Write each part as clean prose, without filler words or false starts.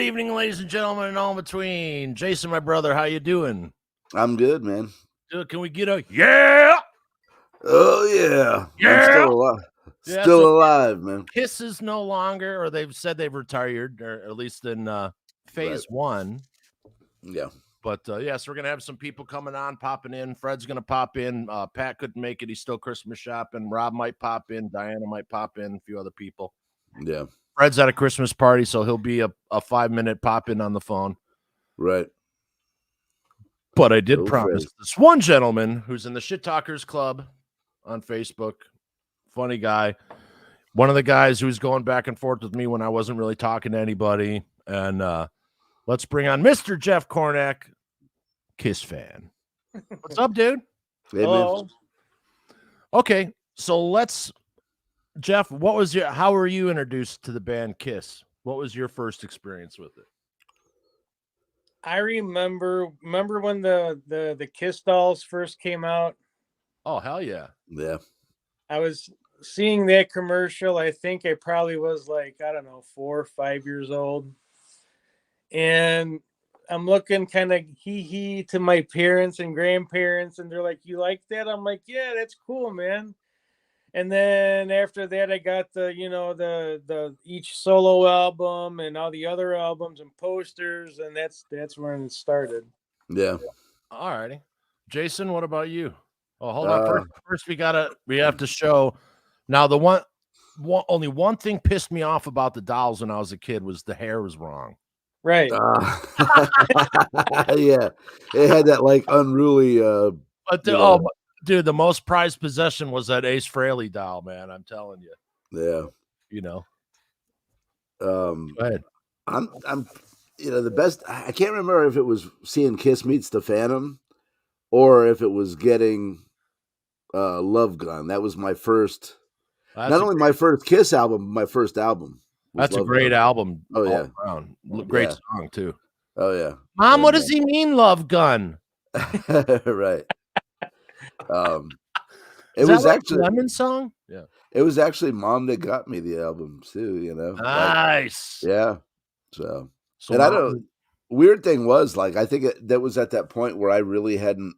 evening, ladies and gentlemen, and all in between. Jason, my brother, how you doing? I'm good, man. Dude, can we get a yeah? Oh yeah, Yeah! I'm still alive. Yeah, Still so alive, man. Kiss is no longer, or they've said they've retired, or at least in phase one. Yeah. But yeah, so we're gonna have some people coming on, popping in. Fred's gonna pop in. Pat couldn't make it; he's still Christmas shopping. Rob might pop in. Diana might pop in. A few other people. Yeah. Fred's at a Christmas party, so he'll be a 5-minute pop in on the phone. Right. But I did Go promise Fred. this one gentleman who's in the Shit Talkers Club on Facebook, funny guy, one of the guys who was going back and forth with me when I wasn't really talking to anybody. And let's bring on Mr. Jeff Cornack, Kiss fan. What's up, dude? Hey, Hello. Okay, so Jeff, how were you introduced to the band Kiss? What was your first experience with it? I remember when the Kiss dolls first came out. Oh, hell yeah. Yeah. I was seeing that commercial. I think I probably was like, I don't know, 4 or 5 years old. And I'm looking kind of hee to my parents and grandparents, and they're like, "You like that?" I'm like, "Yeah, that's cool, man." And then after that, I got the each solo album and all the other albums and posters, and that's when it started. Yeah. All righty. Jason, what about you? Oh, hold on. First we have to show. Now, only one thing pissed me off about the dolls when I was a kid was the hair was wrong. Right. Yeah. It had that like unruly dude, the most prized possession was that Ace Frehley doll, man. I'm telling you. Yeah. Go ahead. I'm the best. I can't remember if it was seeing Kiss meets the Phantom or if it was getting Love Gun. That was my first. My first Kiss album, my first album. That's a great album. Oh yeah, around. Great song too. Oh yeah, Mom, what does he mean, Love Gun? Right. It was like actually Lemon song. Yeah, it was actually Mom that got me the album too. Nice. Yeah. So and I don't. Weird thing was I think that was at that point where I really hadn't,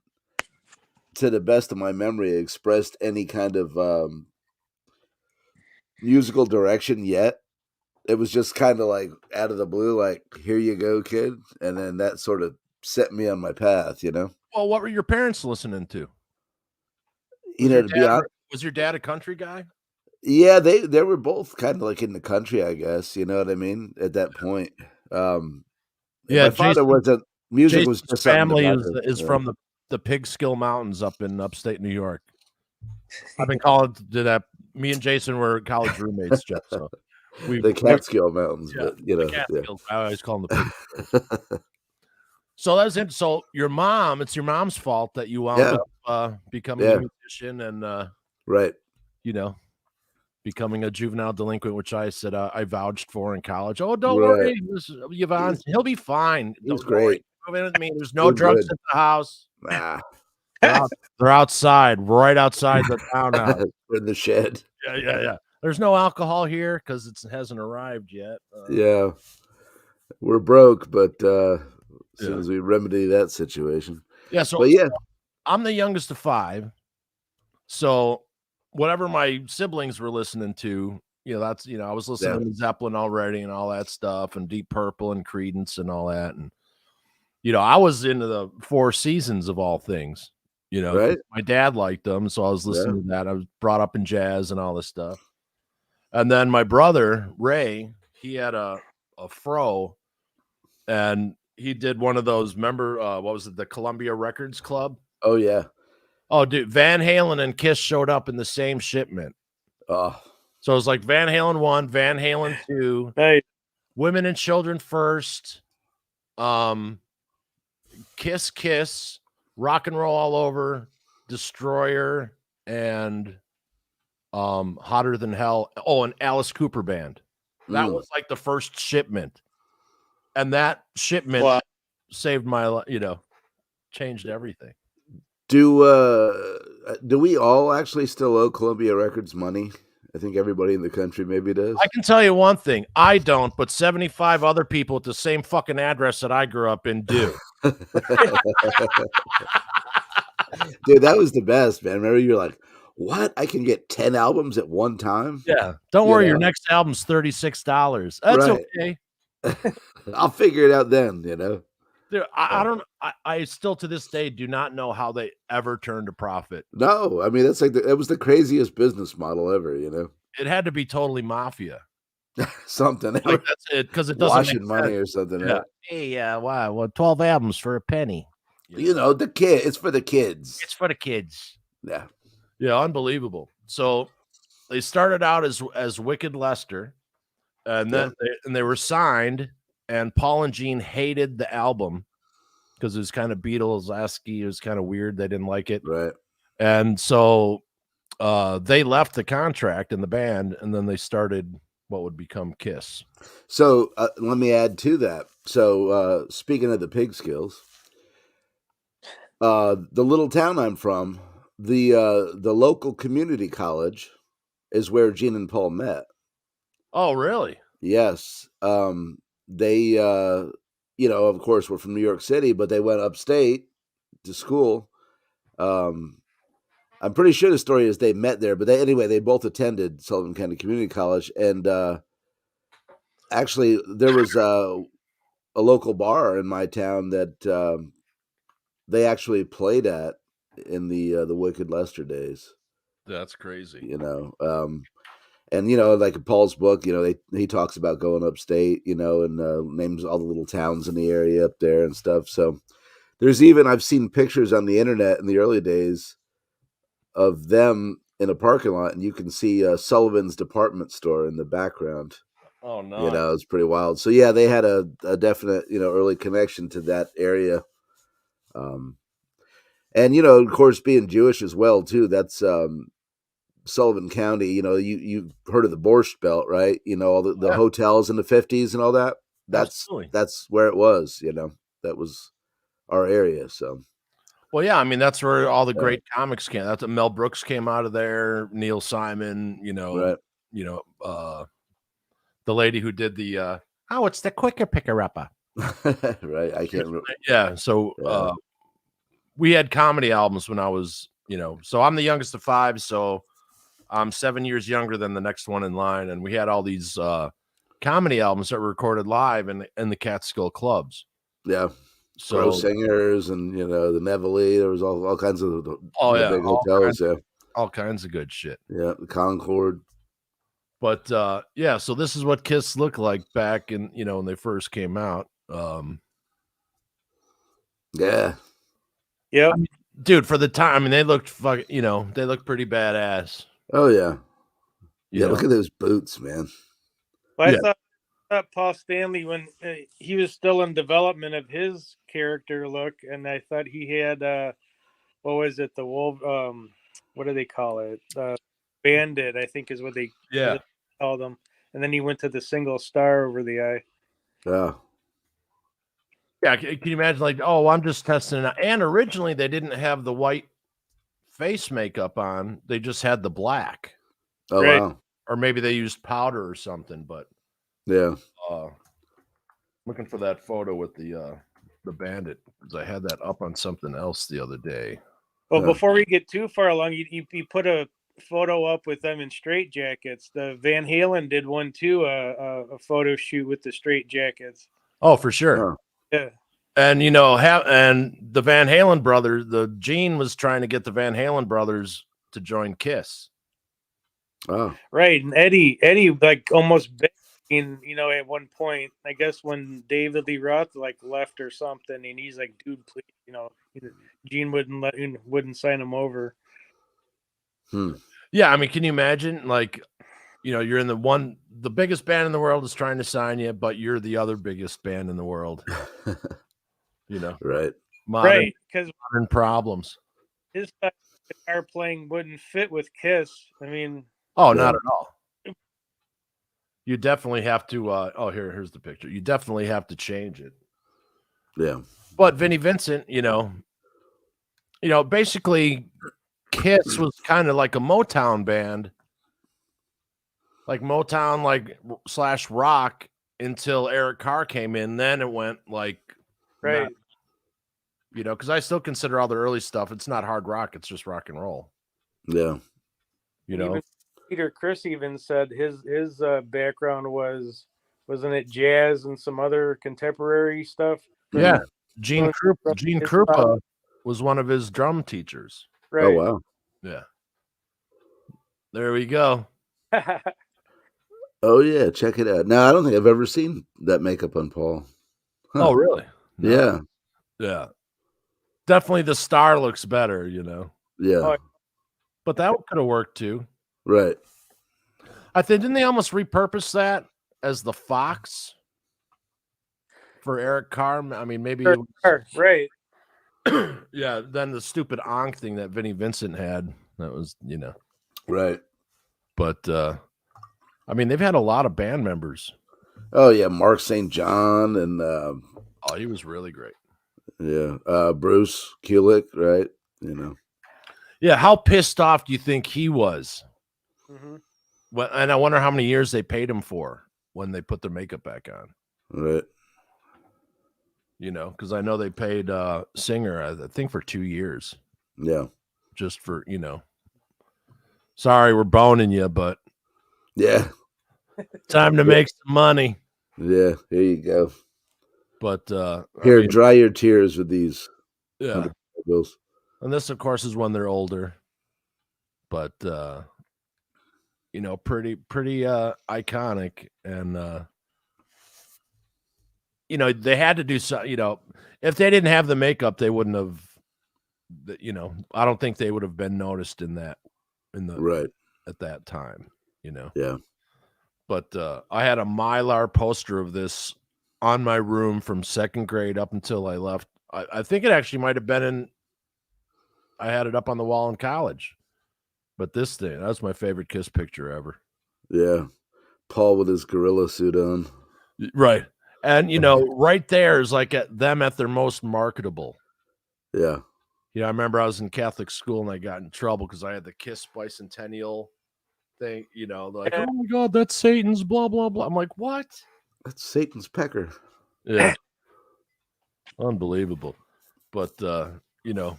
to the best of my memory, expressed any kind of musical direction yet. It was just kind of like out of the blue, like, here you go, kid. And then that sort of set me on my path, Well, what were your parents listening to? Was your dad a country guy? Yeah, they were both kind of like in the country, I guess. You know what I mean? At that point. My father wasn't. Music was just family is from the Pigskill Mountains up in upstate New York. I've been calling to that. Me and Jason were college roommates, Jeff. So the Catskill Mountains, but I always call them the Pigskill. So that's it. So it's your mom's fault that you wound up becoming a musician and right. Becoming a juvenile delinquent, which I said I vouched for in college. Oh, don't worry, Yvonne, he'll be fine. He's great. There's no drugs at the house. Nah. They're outside, right outside the townhouse. In the shed. Yeah. There's no alcohol here because it hasn't arrived yet. Yeah. We're broke, but as soon as we remedy that situation. Yeah, so I'm the youngest of 5. So whatever my siblings were listening to, that's I was listening to Zeppelin already and all that stuff, and Deep Purple and Creedence and all that, and I was into the Four Seasons of all things. Right? My dad liked them, so I was listening to that. I was brought up in jazz and all this stuff. And then my brother Ray, he had a fro, and he did one of those. Remember, what was it? The Columbia Records Club. Oh yeah. Oh, dude, Van Halen and Kiss showed up in the same shipment. Oh. So it was like Van Halen 1, Van Halen 2, Women and Children First, Kiss, Rock and Roll All Over, Destroyer, and Hotter Than Hell. Oh, and Alice Cooper Band. That was like the first shipment. And that shipment saved my, changed everything. Do we all actually still owe Columbia Records money I think everybody in the country maybe does. I can tell you one thing. I don't, but 75 other people at the same fucking address that I grew up in do. Dude, that was the best, man. Remember, you're like, what? I can get 10 albums at one time? Yeah. Don't You worry. know? Your next album's $36. That's Right. okay. I'll figure it out then, you know? Dude, I don't. I still to this day do not know how they ever turned a profit. No, I mean, that's like, that was the craziest business model ever, you know? It had to be totally mafia. Something. Like that's it, because it doesn't Washing make money sense. or something. Yeah. Right? Hey, wow. Well, 12 albums for a penny. You know, the kid, it's for the kids. It's for the kids. Yeah. Yeah, unbelievable. So they started out as Wicked Lester, and then they were signed. And Paul and Gene hated the album because it was kind of Beatles-esque. It was kind of weird. They didn't like it. Right. And so they left the contract in the band, and then they started what would become Kiss. So let me add to that. So speaking of the pig skills, the little town I'm from, the local community college is where Gene and Paul met. Oh, really? Yes. They, you know, of course, were from New York City, but they went upstate to school. I'm pretty sure the story is they met there, but they both attended Sullivan County Community College. And actually, there was a local bar in my town that they actually played at in the Wicked Lester days. That's crazy. You know, and you know, like in Paul's book, you know, he talks about going upstate, you know, and names all the little towns in the area up there and stuff. So there's even I've seen pictures on the internet in the early days of them in a parking lot, and you can see Sullivan's department store in the background. Oh no! You know, it's pretty wild. So yeah, they had a definite, you know, early connection to that area. And you know, of course, being Jewish as well too. That's Sullivan County. You know, you heard of the Borscht Belt, right? You know, all the hotels in the 50s and all that. That's where it was. You know, that was our area. So. Well, yeah, I mean that's where all the great comics came. That's Mel Brooks came out of there. Neil Simon, you know, the lady who did the it's the quicker picker upper. Right, I can't remember. Yeah, so we had comedy albums when I was, you know, so I'm the youngest of 5, so I'm 7 years younger than the next one in line, and we had all these comedy albums that were recorded live in the Catskill clubs. Yeah. So Crow Singers and, you know, the Neville, there was all kinds of big hotels. All kinds of good shit. Yeah, the Concord. But yeah, so this is what Kiss looked like back in, you know, when they first came out. Yeah. Yeah. I mean, dude, for the time, I mean, they looked you know, they looked pretty badass. Oh yeah. You know? Look at those boots, man. Well, I thought Paul Stanley, when he was still in development of his character look, and I thought he had what was it, the wolf? What do they call it? Bandit, I think is what they called him. And then he went to the single star over the eye. Yeah, can you imagine? Like, oh, I'm just testing it out. And originally they didn't have the white face makeup on; they just had the black. Oh wow! Or maybe they used powder or something. But yeah, looking for that photo with the bandit, because I had that up on something else the other day. Well, before we get too far along, you put a photo up with them in straight jackets. The Van Halen did one too, a photo shoot with the straight jackets. Oh, for sure. Yeah. And you know, and the Van Halen brothers, the Gene was trying to get the Van Halen brothers to join Kiss. Oh, right. And Eddie like almost begging, you know, at one point, I guess when David Lee Roth like left or something, and he's like, dude, please, you know, Gene wouldn't sign him over. Yeah, I mean, can you imagine? Like, you know, you're in the biggest band in the world is trying to sign you, but you're the other biggest band in the world. You know, right? Because modern problems. His guitar playing wouldn't fit with Kiss. I mean, not at all. You definitely have to. Here's the picture. You definitely have to change it. Yeah, but Vinnie Vincent, you know, basically, Kiss was kind of like a Motown band like Motown, like / rock until Eric Carr came in. Then it went like Right. metal, you know, because I still consider all the early stuff. It's not hard rock; it's just rock and roll. Yeah. You And know, even Peter Criss even said his background wasn't it jazz and some other contemporary stuff. yeah. Gene His Krupa was one of his drum teachers. Right. Oh wow. Yeah. There we go. Oh yeah, check it out. No, I don't think I've ever seen that makeup on Paul. Huh. Oh, really? No. Yeah. Yeah. Definitely the star looks better, you know. Yeah. Oh, But that could have worked too. Right. I think didn't they almost repurpose that as the Fox for Eric Carr? I mean, maybe it right. was, yeah, then the stupid Ankh thing that Vinnie Vincent had. That was, you know. Right. But I mean, they've had a lot of band members. Oh yeah, Mark St. John and Oh, he was really great. yeah, Bruce Kulick, right? You know. Yeah, how pissed off do you think he was? Mm-hmm. Well, and I wonder how many years they paid him for when they put their makeup back on. Right. You know, because I know they paid Singer, I think, for 2 years. Yeah. Just for, you know, sorry, we're boning you, but Yeah. time to make some money. Yeah. Here you go. But Here, I mean, dry your tears with these yeah. bills. And this, of course, is when they're older. But you know, pretty iconic. And you know, they had to do so, you know, if they didn't have the makeup, they wouldn't have, you know, I don't think they would have been noticed in the Right. at that time, you know. Yeah. But I had a Mylar poster of this on my room from 2nd grade up until I left. I think it actually might have been I had it up on the wall in college. But this thing, that's my favorite Kiss picture ever. Yeah. Paul with his gorilla suit on. Right. And, you know, right there is like them at their most marketable. Yeah. You know, I remember I was in Catholic school and I got in trouble because I had the Kiss bicentennial thing, you know, like, oh my God, that's Satan's blah, blah, blah. I'm like, what? That's Satan's pecker. Yeah. Unbelievable. But, you know,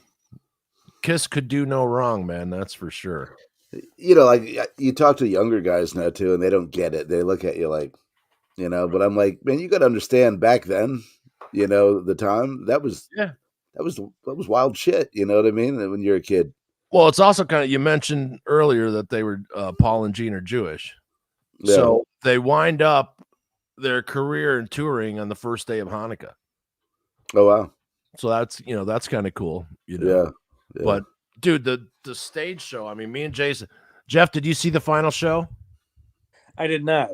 Kiss could do no wrong, man. That's for sure. You know, like you talk to younger guys now too, and they don't get it. They look at you like, you know, but I'm like, man, you got to understand back then, you know, the time that was wild shit. You know what I mean? When you're a kid. Well, it's also kind of, you mentioned earlier that they were, Paul and Gene are Jewish. Yeah. So they wind up their career in touring on the first day of Hanukkah. Oh, wow. So that's, you know, that's kind of cool, you know. Yeah. But dude, the stage show, I mean, me and Jason, Jeff, did you see the final show? I did not.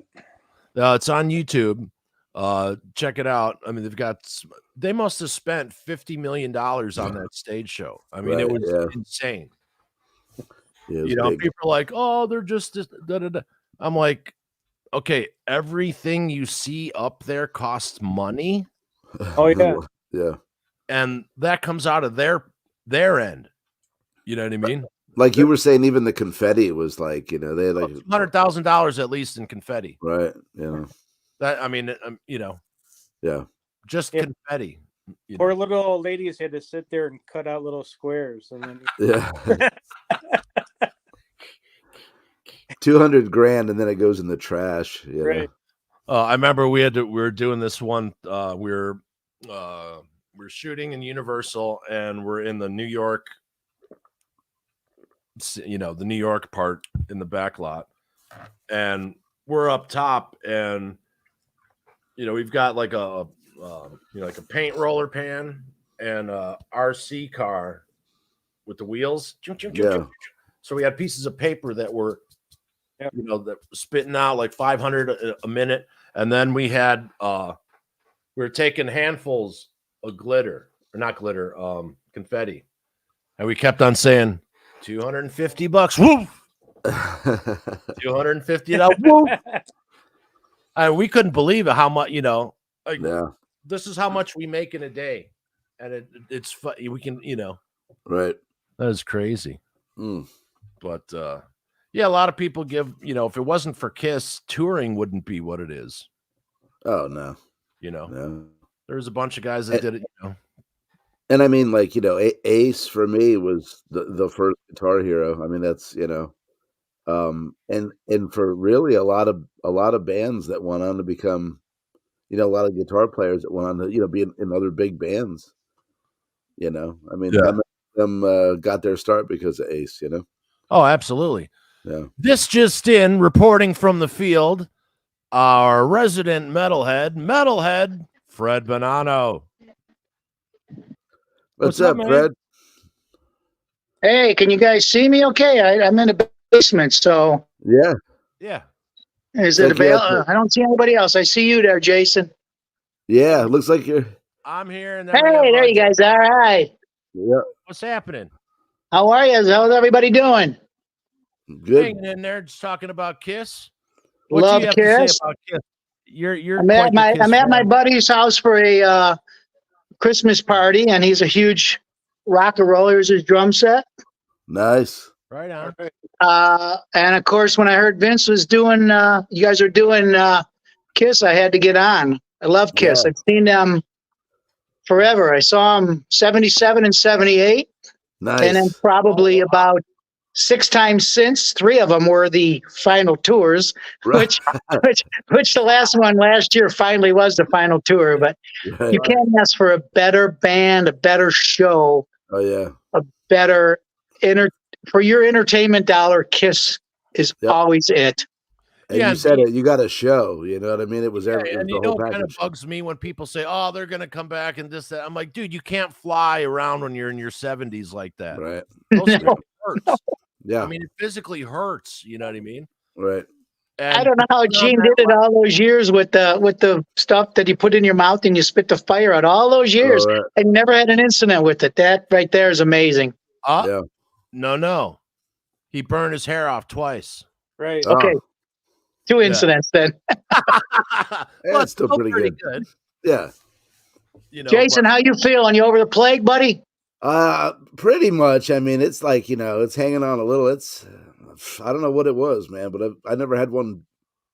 It's on YouTube. Check it out. I mean, they must have spent $50 million on that stage show. I mean, it was insane. Yeah, you know, big. people are like, oh, they're just da, da, da. I'm like, okay, everything you see up there costs money. Oh yeah. Yeah. And that comes out of their end. You know what I mean? Like you were saying, even the confetti was like, you know, they had like $100,000 at least in confetti. Right. You know. That, I mean, you know. Yeah. Just confetti. Poor little old ladies had to sit there and cut out little squares, and then yeah. 200 grand, and then it goes in the trash. You right. know? I remember we were doing this one. We're shooting in Universal, and we're in the New York, you know, the New York part in the back lot, and we're up top, and you know, we've got like a you know, like a paint roller pan and a RC car with the wheels. Yeah. So we had pieces of paper that were, you know, that were spitting out like 500 a minute, and then we had we were taking handfuls of glitter, or not glitter, confetti, and we kept on saying $250. Woo! $250. Woo! And we couldn't believe it, how much, you know, like, this is how much we make in a day, and it's fun. We can, you know, right. that is crazy. Mm. But Yeah, a lot of people give, if it wasn't for Kiss, touring wouldn't be what it is. Oh no, no. There's a bunch of guys that did it, And I mean, like, Ace for me was the first Guitar Hero. I mean, that's and for really a lot of bands that went on to become, a lot of guitar players that went on to be in other big bands. I mean, Yeah. them got their start because of Ace. Oh, absolutely. Yeah. This just in, reporting from the field, our resident metalhead, Fred Bonanno. What's up, man? Fred? Hey, can you guys see me okay? I'm in the basement, so. Yeah. Yeah. Is it available? I don't see anybody else. I see you there, Jason. Yeah, it looks like you're. I'm here. And hey, there you guys are. Hi. Yeah. What's happening? How are you? How's everybody doing? Good. Hanging in there, just talking about Kiss. Love Kiss. Kiss. To say about Kiss? You're. I'm at my buddy's house for a Christmas party, and he's a huge rock and roller. Here's his drum set. Nice. Right on. And of course, when I heard Vince was doing, you guys are doing Kiss, I had to get on. I love Kiss. Yeah. I've seen them forever. I saw them 77 and 78. Nice. And then probably about 6 times since. 3 of them were the final tours, Right. which the last one last year finally was the final tour. But Right. you can't ask for a better band, a better show, Oh yeah. a better for your entertainment dollar. Kiss is always it. And Yeah, you said it. You got a show. You know what I mean? It was everything. And the you whole know, it kind of package. bugs me when people say, "Oh, they're gonna come back and this that." I'm like, dude, you can't fly around when you're in your 70s like that. Right. Those No. things hurts. Yeah. I mean, it physically hurts. You know what I mean? Right. And I don't know how Gene did it all those years with the stuff that he put in your mouth and you spit the fire out. All those years, All right. I never had an incident with it. That right there is amazing. Yeah. No. He burned his hair off twice. Right. Oh. Okay, 2 incidents then. Yeah, Well, it's still pretty good. Yeah. Jason, how you feeling? You over the plague, buddy? Pretty much. I mean, it's like, it's hanging on a little. It's, I don't know what it was, man, but I never had one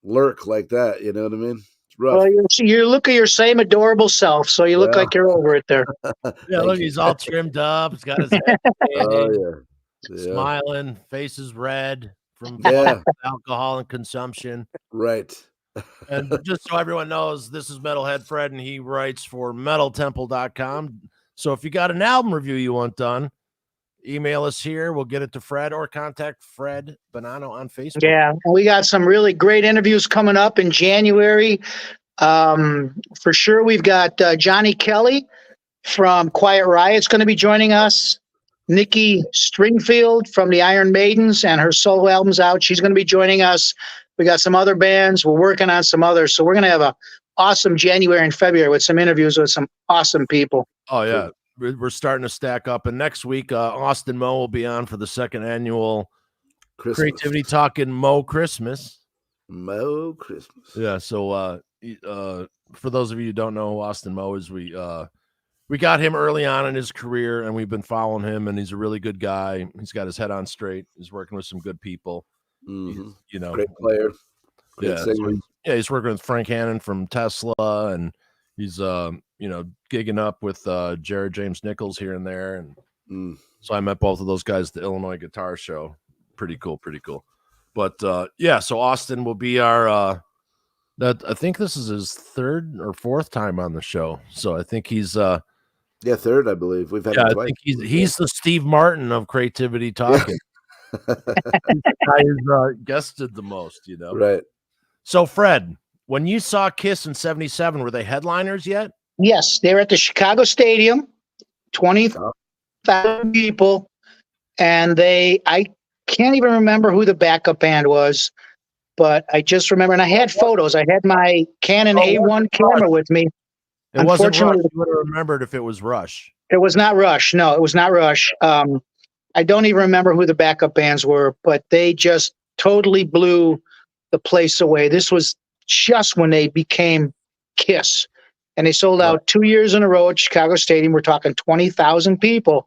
lurk like that. You know what I mean? It's rough. Well, you look at your same adorable self, so you look like you're over it there. Yeah, look, he's all trimmed up. He's got his head Oh, yeah. smiling, face is red from Yeah. alcohol and consumption. Right. And just so everyone knows, this is Metalhead Fred, and he writes for metaltemple.com. So if you got an album review you want done, email us here. We'll get it to Fred, or contact Fred Bonanno on Facebook. Yeah, and we got some really great interviews coming up in January. For sure, we've got Johnny Kelly from Quiet Riot's going to be joining us. Nikki Stringfield from the Iron Maidens, and her solo album's out. She's going to be joining us. We got some other bands. We're working on some others. So we're going to have a awesome January and February with some interviews with some awesome people. Oh, yeah. We're starting to stack up. And next week, Austin Moe will be on for the 2nd annual Creativity Talking Moe Christmas. Moe Christmas. Yeah. So for those of you who don't know who Austin Moe is, we got him early on in his career, and we've been following him, and he's a really good guy. He's got his head on straight. He's working with some good people. Mm-hmm. Great player. Great singer. He's working with Frank Hannon from Tesla, and he's gigging up with Jared James Nichols here and there. And so I met both of those guys at the Illinois Guitar Show. Pretty cool. But so Austin will be our I think this is his 3rd or 4th time on the show. So I think he's 3rd, I believe. We've had him twice. I think he's the Steve Martin of Creativity Talking. He's guested the most, Right. So Fred, when you saw Kiss in 77, were they headliners yet? Yes, they're at the Chicago Stadium, 20,000 people, and I can't even remember who the backup band was, but I just remember, and I had photos. I had my Canon A1 camera with me. It wasn't Rush. You would have remembered if it was Rush. It was not Rush. No, it was not Rush. I don't even remember who the backup bands were, but they just totally blew the place away. This was just when they became Kiss, and they sold out 2 years in a row at Chicago Stadium. We're talking 20,000 people.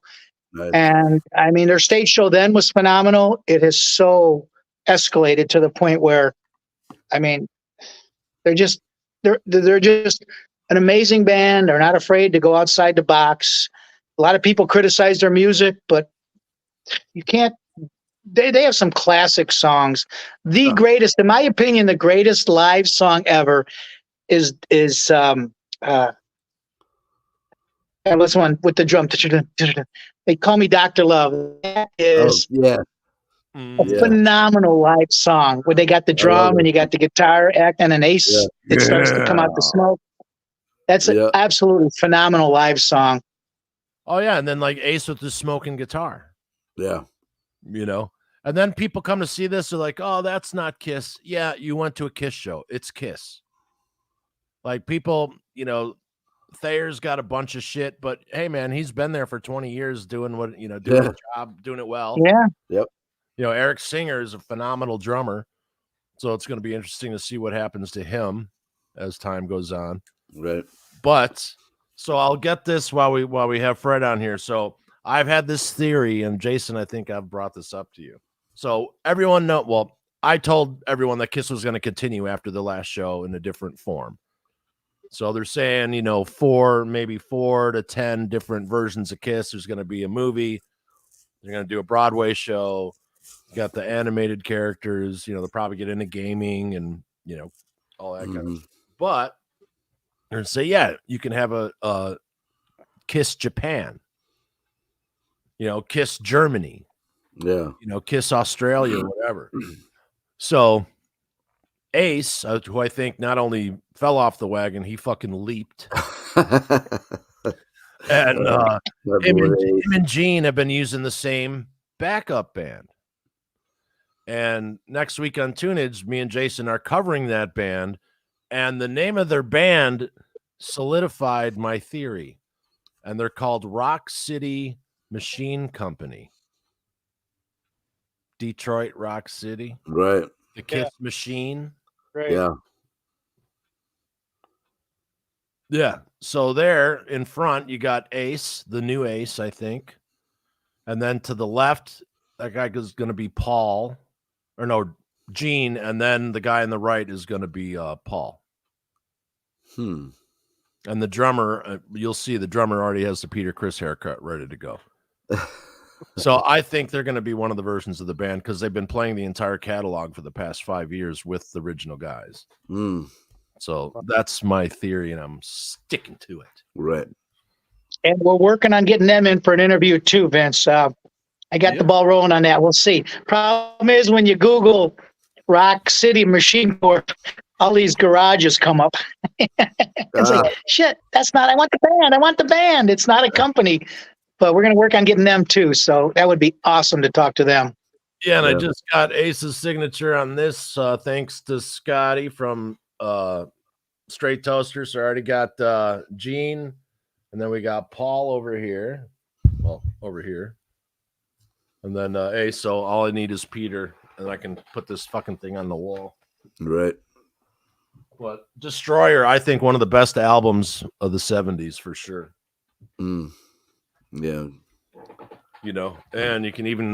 Nice. And I mean, their stage show then was phenomenal. It has so escalated to the point where, I mean, they're just they're just an amazing band. They're not afraid to go outside the box. A lot of people criticize their music, but you can't. They have some classic songs. The greatest, in my opinion, the greatest live song ever is what's the one with the drum? They Call Me Dr. Love. That is yeah. a phenomenal live song where they got the drum and you got the guitar act and an Ace that starts to come out the smoke. That's an absolutely phenomenal live song. Oh yeah, and then like Ace with the smoking guitar. Yeah. You know, and then people come to see this, they're like, oh, that's not Kiss. Yeah, you went to a Kiss show. It's Kiss. Like people, you know, Thayer's got a bunch of shit, but hey man, he's been there for 20 years doing what, you know, doing the job, doing it well. Yeah. Yep. You know, Eric Singer is a phenomenal drummer. So it's going to be interesting to see what happens to him as time goes on. Right. But so I'll get this while we have Fred on here. So I've had this theory, and Jason, I think I've brought this up to you. So everyone I told everyone that Kiss was going to continue after the last show in a different form. So they're saying, you know, 4 to 10 different versions of Kiss. There's going to be a movie. They're going to do a Broadway show. You got the animated characters. You know, they'll probably get into gaming and, you know, all that kind of stuff. But they're going to say, yeah, you can have a Kiss Japan. You know, Kiss Germany. Yeah. You know, Kiss Australia, whatever. So Ace, who I think not only fell off the wagon, he fucking leaped. And him and Gene have been using the same backup band. And next week on Tunage, me and Jason are covering that band. And the name of their band solidified my theory. And they're called Rock City Machine Company. Detroit Rock City. Right. The Kiss Machine. Right. Yeah. Yeah. So there in front, you got Ace, the new Ace, I think. And then to the left, that guy is going to be Paul. Or no, Gene. And then the guy on the right is going to be Paul. And the drummer, you'll see the drummer already has the Peter Criss haircut ready to go. So I think they're going to be one of the versions of the band because they've been playing the entire catalog for the past 5 years with the original guys. So that's my theory, and I'm sticking to it. Right. And we're working on getting them in for an interview too, Vince. I got the ball rolling on that. We'll see. Problem is when you Google Rock City Machine Corp, all these garages come up. It's like, shit, that's not, I want the band. It's not a company. But we're going to work on getting them too. So that would be awesome to talk to them. Yeah, and I just got Ace's signature on this. Thanks to Scotty from Straight Toaster. So I already got Gene, and then we got Paul over here. Well, over here. And then Ace. So all I need is Peter, and I can put this fucking thing on the wall. Right. But Destroyer, I think one of the best albums of the 70s for sure. Yeah. You know, and you can even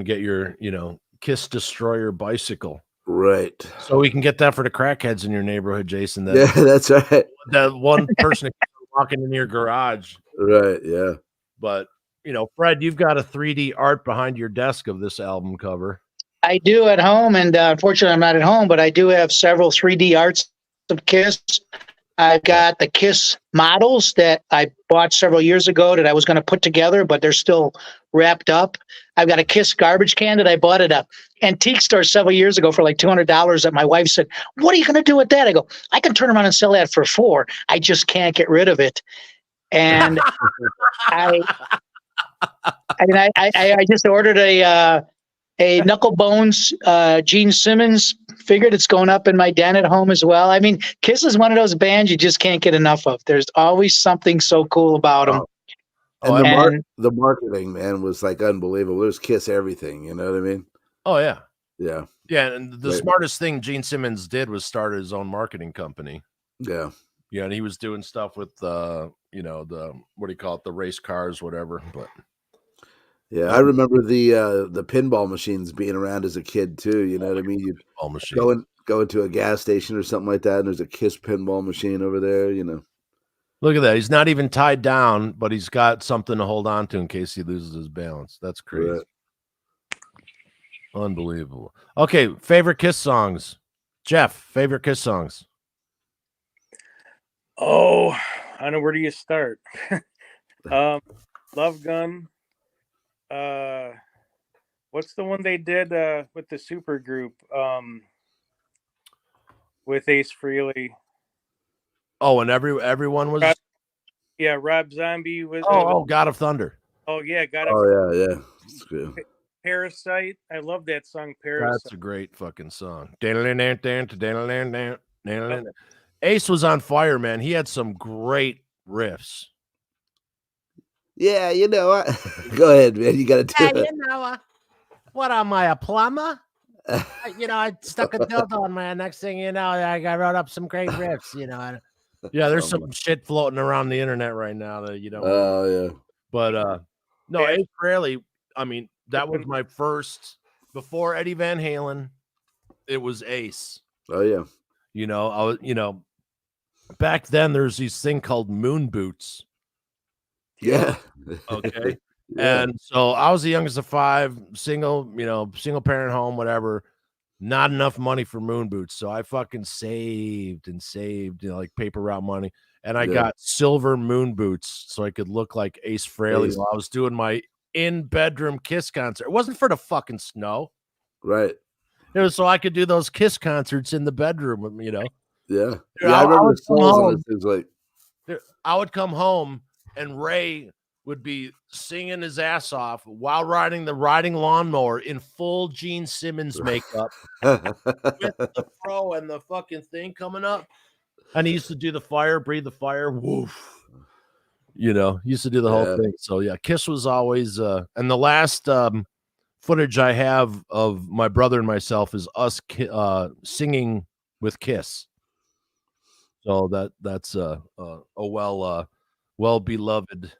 get your, you know, Kiss Destroyer bicycle. Right. So we can get that for the crackheads in your neighborhood, Jason. Yeah, that's right. That one person walking in your garage. Right, yeah. But, you know, Fred, you've got a 3D art behind your desk of this album cover. I do at home, and unfortunately I'm not at home, but I do have several 3D arts of Kiss. I've got the Kiss models that I bought several years ago that I was going to put together, but they're still wrapped up. I've got a Kiss garbage can that I bought at an antique store several years ago for like $200 that my wife said, what are you going to do with that? I go, I can turn around and sell that for $4. I just can't get rid of it. And I just ordered a Knuckle Bones Gene Simmons figure that's going up in my den at home as well. I mean, Kiss is one of those bands you just can't get enough of. There's always something so cool about them. And the marketing, man, was like unbelievable. There's Kiss everything, you know what I mean? Oh, yeah. Yeah. Yeah, and the smartest thing Gene Simmons did was start his own marketing company. Yeah. Yeah, and he was doing stuff with, you know, the, what do you call it, the race cars, whatever. But Yeah, I remember the pinball machines being around as a kid too. You know what I mean? You'd All machine. go into a gas station or something like that, and there's a Kiss pinball machine over there. You know. Look at that. He's not even tied down, but he's got something to hold on to in case he loses his balance. That's crazy. Right. Unbelievable. Okay, favorite Kiss songs. Jeff, favorite Kiss songs. Oh, I don't know, where do you start? Love Gun. What's the one they did with the super group with Ace Frehley? Oh, and everyone was. Rob Zombie was. Oh, God of Thunder. Oh yeah, Oh yeah. It's good. Parasite. I love that song. Parasite. That's a great fucking song. Ace was on fire, man. He had some great riffs. Yeah, you know what? Go ahead, man. You got to do it. You know, what am I, a plumber? I stuck a dildo in my. Next thing you know, I wrote up some great riffs. Yeah, there's some shit floating around the internet right now that you don't. Oh yeah. But no, Ace Frehley. I mean, that was my first before Eddie Van Halen. It was Ace. Oh yeah. I was. Back then, there's these thing called moon boots. Yeah. Okay. Yeah. And so I was the youngest of 5, single parent home, whatever. Not enough money for moon boots. So I fucking saved, like paper route money. And I got silver moon boots so I could look like Ace Frehley while I was doing my in-bedroom Kiss concert. It wasn't for the fucking snow. Right. It was so I could do those Kiss concerts in the bedroom, Yeah. Dude, I remember the songs and things like. Dude, I would come home and Ray would be singing his ass off while riding the riding lawnmower in full Gene Simmons makeup with the fro and the fucking thing coming up. And he used to do the fire, breathe the fire, woof. Used to do the whole thing. So yeah, Kiss was always and the last footage I have of my brother and myself is us singing with Kiss. So that's a well beloved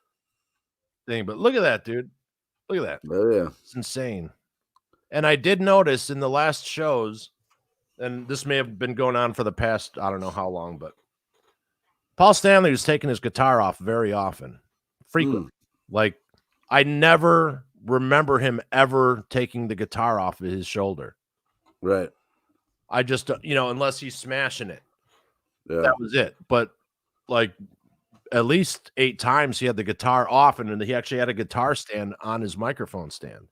thing. But look at that, dude. Look at that. Oh yeah. It's insane. And I did notice in the last shows, and this may have been going on for the past, I don't know how long, but Paul Stanley was taking his guitar off very often, frequently. Like, I never remember him ever taking the guitar off of his shoulder. Right. I just, unless he's smashing it. Yeah. That was it. But like at least 8 times he had the guitar off, and he actually had a guitar stand on his microphone stand.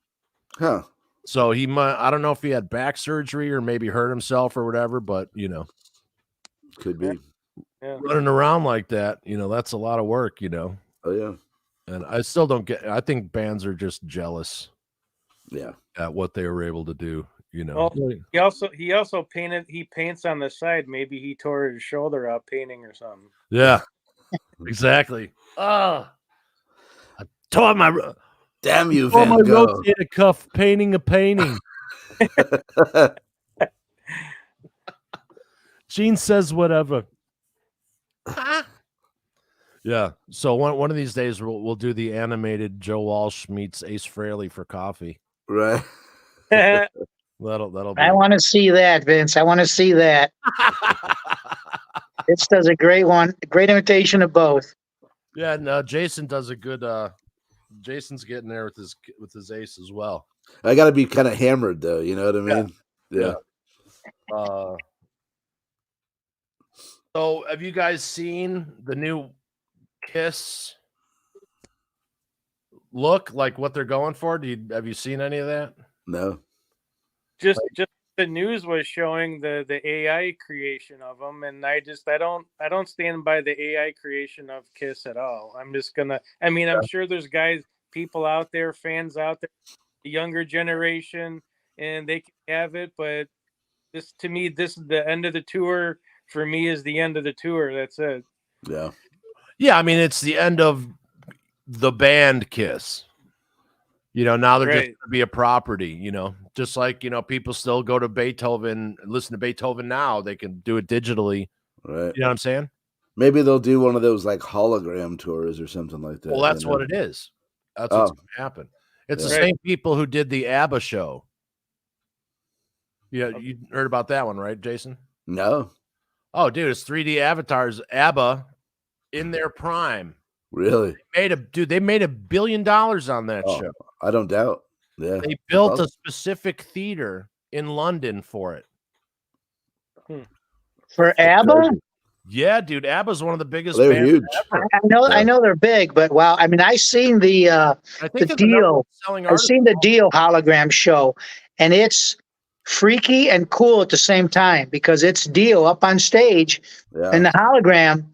Huh. So he might, I don't know if he had back surgery or maybe hurt himself or whatever, but could be running around like that, that's a lot of work, Oh yeah. And I still don't I think bands are just jealous. Yeah. At what they were able to do. Well, he also painted. He paints on the side. Maybe he tore his shoulder out painting or something. Yeah, exactly. I tore my. Damn you, Van Van Gogh. Gogh. Rotator cuff painting a painting. Gene says whatever. Yeah. So one of these days we'll do the animated Joe Walsh meets Ace Frehley for coffee. Right. That'll be. I want to see that, Vince. I want to see that. Vince does a great one. A great imitation of both. Yeah, no, Jason does a good. Jason's getting there with his Ace as well. I got to be kind of hammered though. You know what I mean? Yeah. So, have you guys seen the new Kiss look? Like what they're going for? Have you seen any of that? No. Just the news was showing the AI creation of them, and I don't stand by the AI creation of Kiss at all. I'm sure there's people out there, fans out there, the younger generation, and they can have it, but this is the end of the tour. For me, is the end of the tour. That's it. Yeah. Yeah, I mean it's the end of the band Kiss. Now they're just going to be a property, just like, people still go to Beethoven, listen to Beethoven now. They can do it digitally. Right. You know what I'm saying? Maybe they'll do one of those like hologram tours or something like that. Well, that's what it is. That's what's going to happen. It's the Yeah. same people who did the ABBA show. Yeah, you heard about that one, right, Jason? No, Oh, dude, it's 3D avatars. ABBA in their prime. really. They made $1 billion on that Oh, show. I don't doubt. Yeah. They built awesome. a specific theater in London for it. For ABBA? Yeah, dude, ABBA's one of the biggest They're bands huge. ever. I know they're big, but wow. I mean, I seen the I think the they're the number deal. one selling I've artist. seen the Deal hologram show, and it's freaky and cool at the same time because it's Deal up on stage Yeah. in the hologram,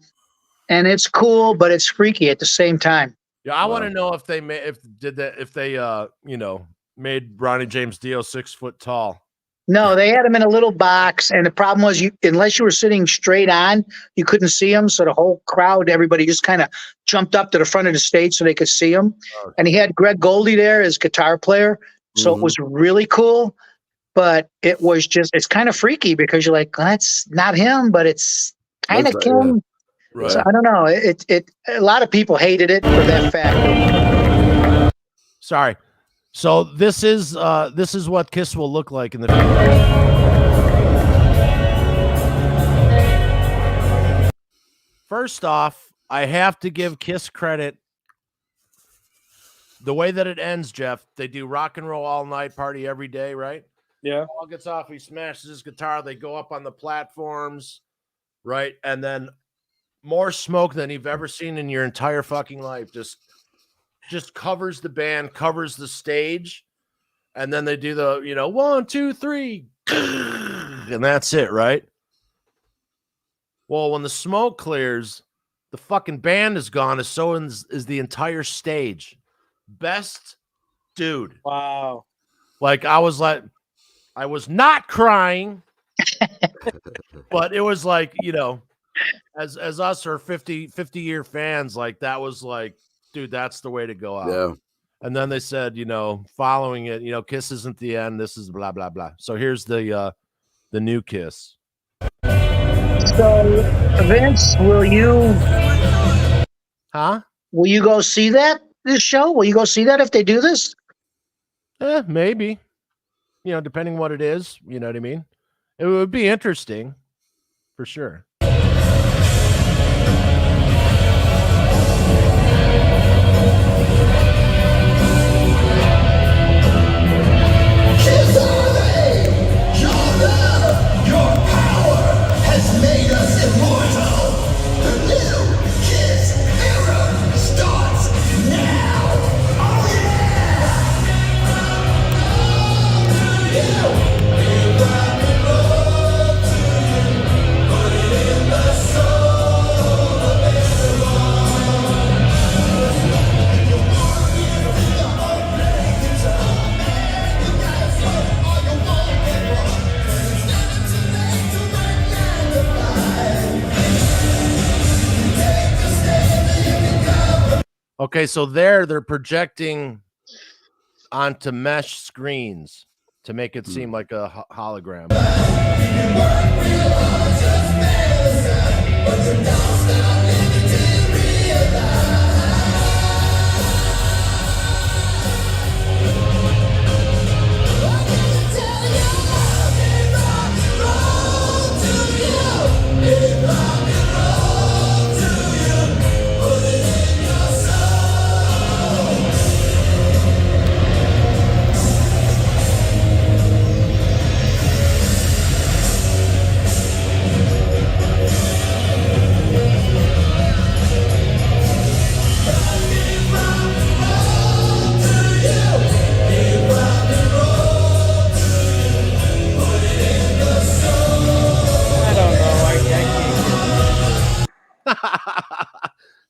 and it's cool, but it's freaky at the same time. Yeah, I want Wow. to know if they made Ronnie James Dio 6 foot tall. No, they had him in a little box, and the problem was, unless you were sitting straight on, you couldn't see him. So the whole crowd, everybody just kind of jumped up to the front of the stage so they could see him. And he had Greg Goldie there as guitar player, so it was really cool. But it's kind of freaky because you're like, well, that's not him, but it's kind of Looks like- him. Right. So I don't know. A lot of people hated it for that fact. Sorry. So this is what Kiss will look like in the future. First off, I have to give Kiss credit. The way that it ends, Jeff, they do rock and roll all night, party every day, right? Yeah. Paul gets off, he smashes his guitar, they go up on the platforms, right? And then more smoke than you've ever seen in your entire fucking life. Just covers the band, covers the stage, and then they do the 1, 2, 3, and that's it, right? Well, when the smoke clears, the fucking band is gone, as so is the entire stage. Best dude. Wow. Like I was not crying, but it was like, as us or 50-year fans, like that was like, dude, that's the way to go out. Yeah. And then they said, following it, Kiss isn't the end. This is blah, blah, blah. So here's the new Kiss. So, Vince, will you go see this show? Will you go see that if they do this? Maybe. Depending what it is, you know what I mean? It would be interesting for sure. Okay, so they're projecting onto mesh screens to make it seem like a hologram.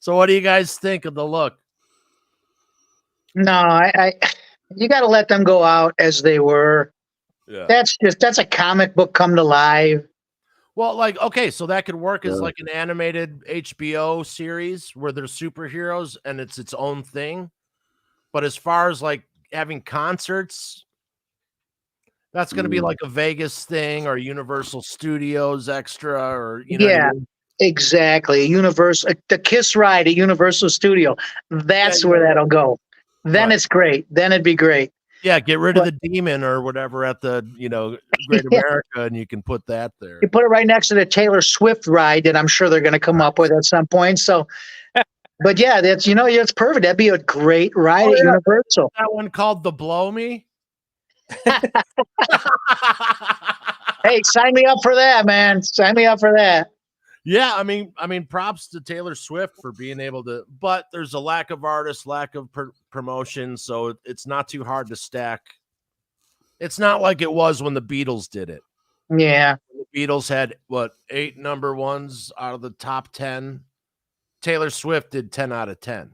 So what do you guys think of the look? No, you got to let them go out as they were. Yeah. That's a comic book come to life. Well, like, okay, so that could work as like an animated HBO series where there's superheroes and it's its own thing. But as far as like having concerts, that's going to be like a Vegas thing or Universal Studios extra or, what I mean? Exactly. The Kiss ride at Universal Studio. That's where that'll go. then Right. it's great. Then it'd be great. Yeah, get rid of the demon or whatever at the Great Yeah. America, and you can put that there. You put it right next to the Taylor Swift ride that I'm sure they're going to come up with at some point. So, but yeah, that's it's perfect. That'd be a great ride at Universal. That one called the Blow Me. Hey, sign me up for that, man. Sign me up for that. Yeah, I mean, props to Taylor Swift for being able to, but there's a lack of artists, lack of promotion, so it's not too hard to stack. It's not like it was when the Beatles did it. Yeah. The Beatles had 8 number ones out of the top 10. Taylor Swift did 10 out of 10.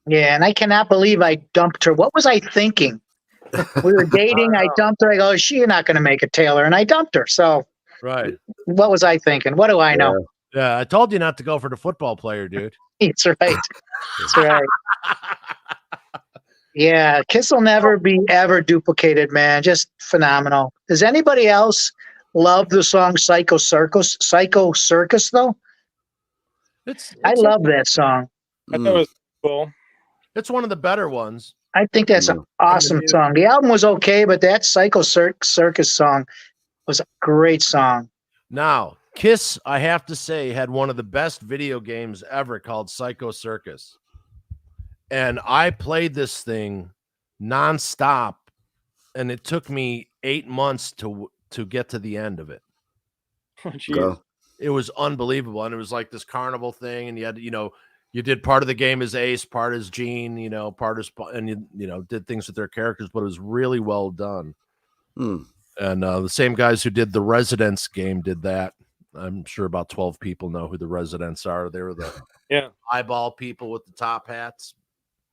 Yeah, and I cannot believe I dumped her. What was I thinking? We were dating. I dumped her. I go, she's not going to make it, Taylor, and I dumped her. So, right. What was I thinking? What do I know? Yeah, I told you not to go for the football player, dude. That's right. That's right. Yeah, Kiss will never be ever duplicated, man. Just phenomenal. Does anybody else love the song Psycho Circus? Psycho Circus, though? I love that song. I thought it was cool. It's one of the better ones. I think that's an awesome song. The album was okay, but that Psycho Circus song was a great song. Now, Kiss, I have to say, had one of the best video games ever called Psycho Circus. And I played this thing nonstop, and it took me 8 months to get to the end of it. It was unbelievable. And it was like this carnival thing, and you had, you did part of the game as Ace, part as Gene, part as, and you did things with their characters, but it was really well done. And the same guys who did the Residents game did that. I'm sure about 12 people know who the Residents are. They were the eyeball people with the top hats.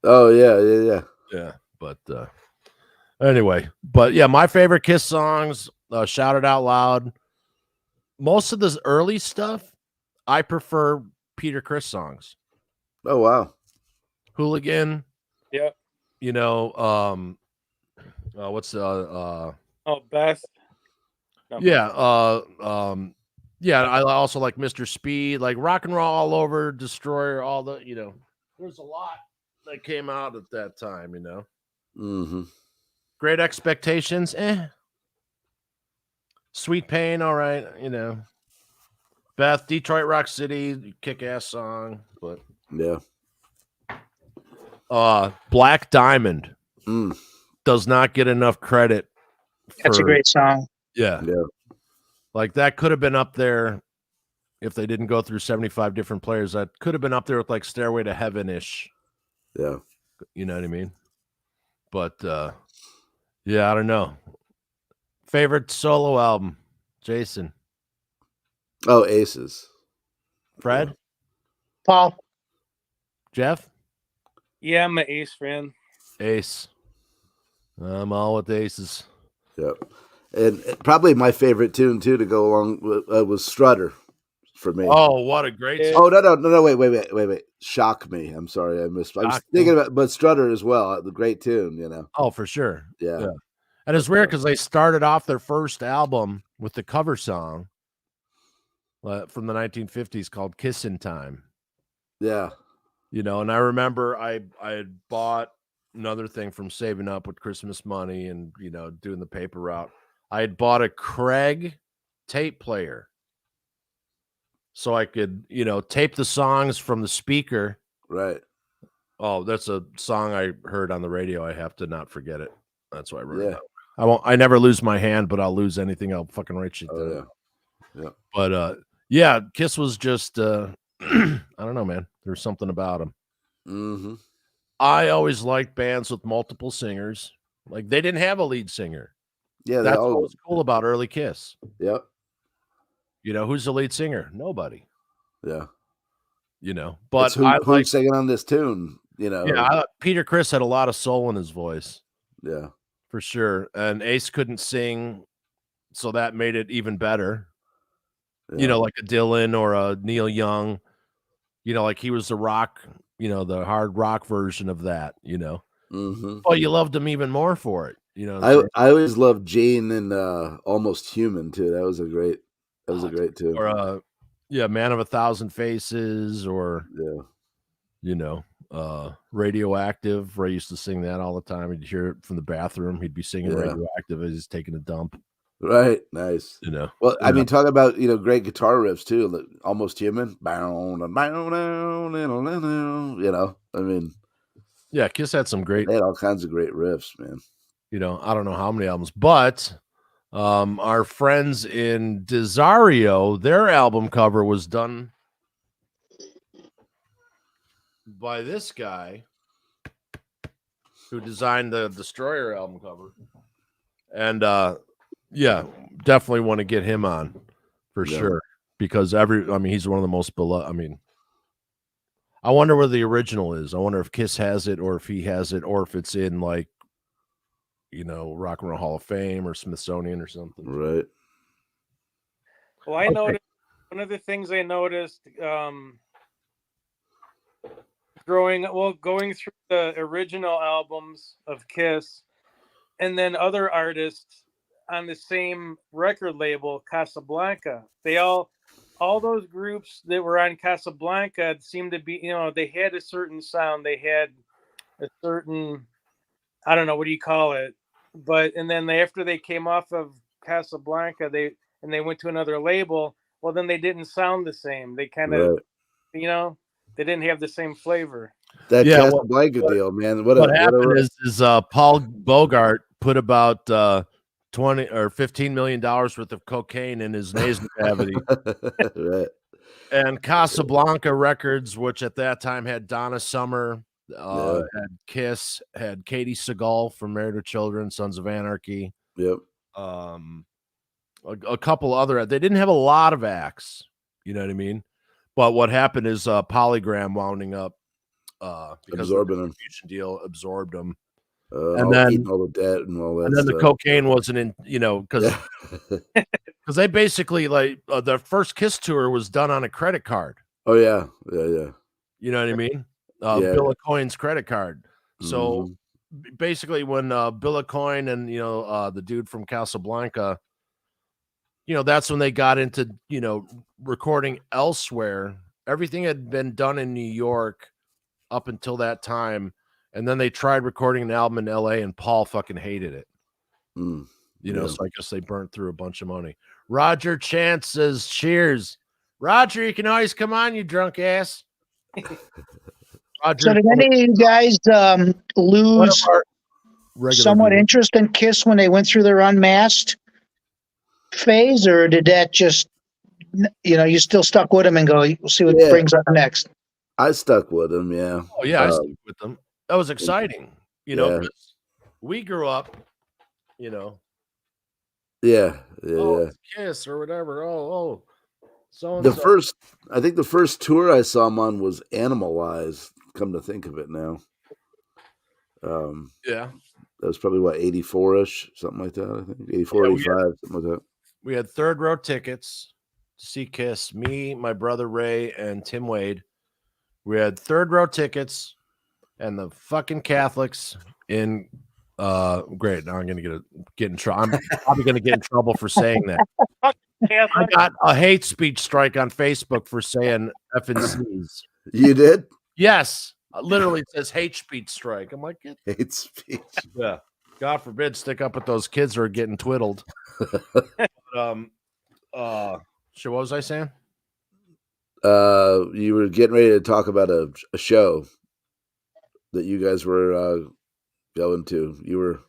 Oh yeah. But anyway, my favorite Kiss songs, Shout It Out Loud. Most of the early stuff, I prefer Peter Criss songs. Oh wow. Hooligan. Yeah. What's Beth. No. Yeah. Yeah, I also like Mr. Speed, like Rock and Roll All Over, Destroyer, all the, there's a lot that came out at that time, Mm-hmm. Great Expectations, Sweet Pain, all right, Beth, Detroit Rock City, kick-ass song, but yeah. Black Diamond does not get enough credit. That's a great song. Yeah. Like that could have been up there if they didn't go through 75 different players. That could have been up there with like Stairway to Heaven-ish. Yeah. You know what I mean? But I don't know. Favorite solo album, Jason? Oh, Aces. Fred? Paul? Jeff? Yeah, I'm an Ace fan. Ace. I'm all with Aces. Yep. And probably my favorite tune too to go along with was Strutter for me. Oh, what a great song. Oh no, wait. Shock Me. I'm sorry, I missed. I was thinking about but Strutter as well, the great tune, Oh, for sure. Yeah. And it's weird because they started off their first album with the cover song from the 1950s called Kissin' Time. Yeah. And I remember I had bought another thing from saving up with Christmas money and, doing the paper route. I had bought a Craig tape player so I could, tape the songs from the speaker. Right. Oh, that's a song I heard on the radio. I have to not forget it. That's why I wrote it down. I never lose my hand, but I'll lose anything. I'll fucking write shit down. Yeah. But Kiss was just I don't know, man. There's something about them. Mm-hmm. I always liked bands with multiple singers. Like they didn't have a lead singer. Yeah, that's what was cool about early Kiss. Yep. Who's the lead singer? Nobody. Yeah. But who's singing on this tune? Yeah, Peter Criss had a lot of soul in his voice. Yeah, for sure. And Ace couldn't sing, so that made it even better. Yeah. Like a Dylan or a Neil Young. Like he was the rock, the hard rock version of that. Mm-hmm. But you loved him even more for it. I always loved Gene and Almost Human too. That was a great tune. Or Man of a Thousand Faces, or Radioactive. Ray used to sing that all the time. He'd hear it from the bathroom. He'd be singing Yeah. Radioactive as he's taking a dump. Right. Nice. You know. Well, I Yeah. mean, talk about, great guitar riffs too. Like Almost Human. You know, I mean, Yeah, Kiss had some great, they had all kinds of great riffs, man. I don't know how many albums, but our friends in Desario, their album cover was done by this guy who designed the Destroyer album cover. And yeah, definitely want to get him on for Yeah. sure, because he's one of the most beloved. I wonder where the original is. I wonder if Kiss has it, or if he has it, or if it's in like, Rock and Roll Hall of Fame or Smithsonian or something. Right. Well, I Okay. noticed one of the things I noticed going through the original albums of Kiss, and then other artists on the same record label, Casablanca. They all those groups that were on Casablanca seemed to be, they had a certain sound. They had a certain, I don't know, what do you call it? But, and then after they came off of Casablanca, they went to another label. Well, then they didn't sound the same. They kind of, Right. they didn't have the same flavor. That Yeah, Casablanca deal, man. What happened is Paul Bogart put about $20 or $15 million worth of cocaine in his nasal cavity. Right. And Casablanca Records, which at that time had Donna Summer, Yeah. had Kiss, had Katie Seagal from Married with Children, Sons of Anarchy, Yep. a couple other. They didn't have a lot of acts, you know what I mean? But what happened is Polygram wounding up because Absorbing the them. distribution deal absorbed them. And then eating all the debt and all that. And then the cocaine wasn't in, because Yeah. they basically like the first Kiss tour was done on a credit card. Oh yeah. Yeah. You know what I mean? Yeah. Bill Coyne's credit card. So Mhm. basically, when Bill Coyne and the dude from Casablanca, that's when they got into recording elsewhere. Everything had been done in New York up until that time. And then they tried recording an album in LA, and Paul fucking hated it. Yeah. So I guess they burnt through a bunch of money. Roger Chance says, cheers. Roger, you can always come on, you drunk ass. Roger, So did any of you guys lose somewhat interest in Kiss when they went through their Unmasked phase, or did that just, you still stuck with them and go, we'll see what brings up next? I stuck with them, yeah. Oh yeah, I stuck with them. That was exciting, because we grew up, Yeah. it's Kiss or whatever. So I think the first tour I saw them on was Animalize. Come to think of it now, yeah, that was probably 84-ish, something like that. I think 84, 85, something like that. We had third row tickets to see Kiss. Me, my brother Ray, and Tim Wade. We had third row tickets, and the fucking Catholics in. Great. Now I'm gonna get in trouble. I'm probably gonna get in trouble for saying that. I got a hate speech strike on Facebook for saying F and C's. You did? Yes, literally it says hate speech strike. I'm like, hate speech. Yeah. God forbid, stick up with those kids who are getting twiddled. So what was I saying? You were getting ready to talk about a show that you guys were going to. You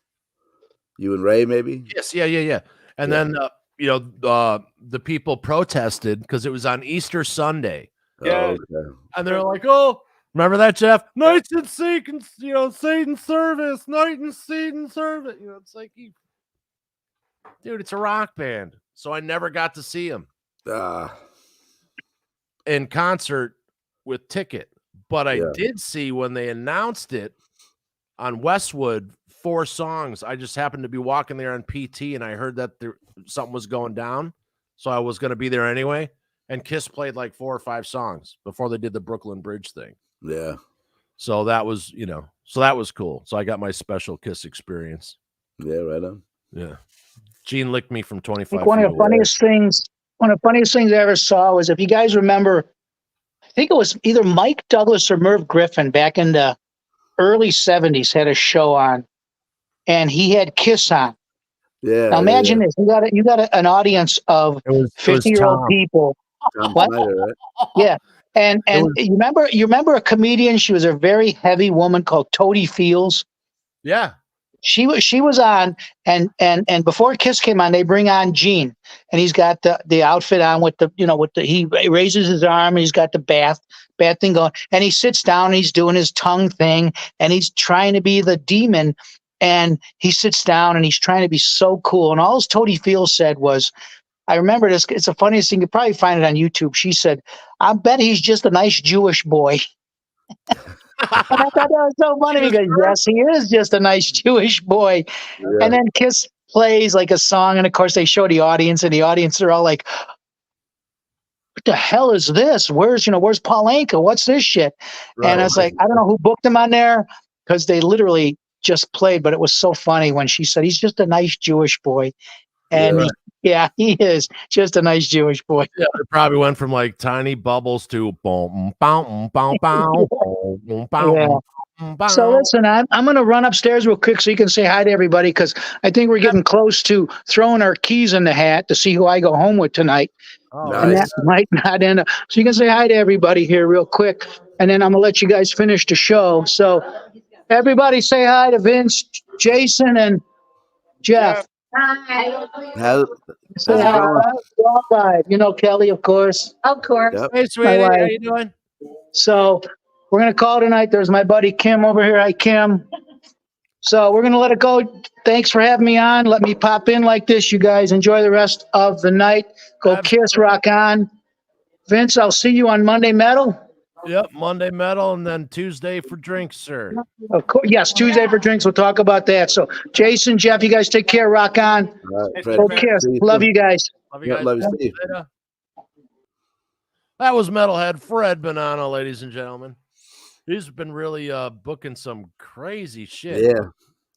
and Ray, maybe? Yes, yeah. And then the people protested because it was on Easter Sunday. Yeah. Oh, okay. And they're like, oh, remember that, Jeff? Nights and Satan, Satan service, night and Satan service. It's like, dude, it's a rock band. So I never got to see him in concert with ticket. But I did see when they announced it on Westwood, 4 songs. I just happened to be walking there on PT, and I heard that something was going down. So I was going to be there anyway. And Kiss played like 4 or 5 songs before they did the Brooklyn Bridge thing. Yeah. So that was, so that was cool. So I got my special Kiss experience. Yeah, right on. Yeah. Gene licked me from 25 One of the funniest things I ever saw was, if you guys remember, I think it was either Mike Douglas or Merv Griffin back in the early 70s had a show on, and he had Kiss on. Yeah. Now imagine this: you got an audience of It was 50-year-old Tom. people. Tom What? Snyder, right? Yeah, and was- you remember a comedian? She was a very heavy woman called Toadie Fields. Yeah. She was on, and before Kiss came on, they bring on Gene, and he's got the outfit on with the he raises his arm, and he's got the bat thing going, and he sits down, and he's doing his tongue thing, and he's trying to be the demon, and he sits down, and he's trying to be so cool, and all Toadie Fields said was, I remember this. It's the funniest thing. You probably find it on YouTube. She said, "I bet he's just a nice Jewish boy." And I thought that was so funny because yes, he is just a nice Jewish boy. Yeah. And then Kiss plays like a song, and of course they show the audience, and the audience are all like, "What the hell is this? Where's Paul Anka? What's this shit?" And I was like, I don't know who booked him on there because they literally just played, but it was so funny when she said he's just a nice Jewish boy, and he is just a nice Jewish boy. Yeah, it probably went from like tiny bubbles to boom, boom, boom, boom, boom, boom. So listen, I'm going to run upstairs real quick so you can say hi to everybody, because I think we're getting close to throwing our keys in the hat to see who I go home with tonight. Oh, And that might not end up. So you can say hi to everybody here real quick, and then I'm going to let you guys finish the show. So everybody say hi to Vince, Jason, and Jeff. How's Say it hi. going? We're all live. You know Kelly, of course. Of course. Yep. Hey, sweetie, My how wife. you doing? So we're going to call tonight. There's my buddy Kim over here. Hi, Kim. So we're going to let it go. Thanks for having me on. Let me pop in like this. You guys enjoy the rest of the night. Go Kiss, rock on. Vince, I'll see you on Monday Metal. Yep, Monday metal and then Tuesday for drinks, sir. Of course, yes, Tuesday for drinks. We'll talk about that. So Jason, Jeff, you guys take care. Rock on. All right, Fred. Go Kiss. See you Love soon. you guys. Love you Yeah, guys. love you, Steve. Later. That was Metalhead Fred Bonanno, ladies and gentlemen. He's been really booking some crazy shit.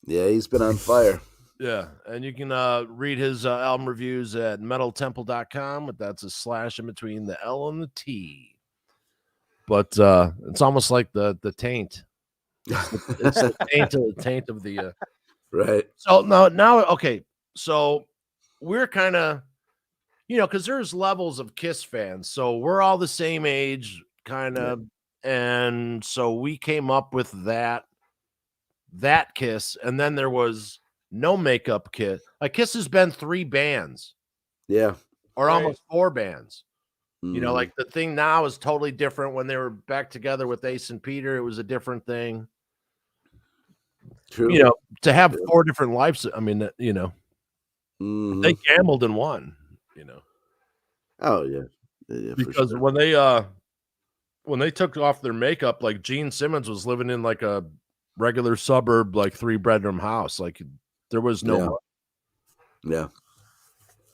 Yeah, he's been on fire. Yeah, and you can read his album reviews at metaltemple.com, but that's a slash in between the L and the T. But it's almost like the taint. It's the taint of the Right. So now okay. So we're kind of, because there's levels of Kiss fans. So we're all the same age, kind of, and so we came up with that Kiss, and then there was no makeup Kiss. Like Kiss has been 3 bands, Yeah. or Right. almost 4 bands. Mhm. Like the thing now is totally different. When they were back together with Ace and Peter, it was a different thing. True. To have 4 different lives. I mean, Mhm. they gambled and won. Oh yeah. Yeah, for Because sure. when they took off their makeup, like Gene Simmons was living in like a regular suburb, like 3-bedroom house. Like there was no, Yeah.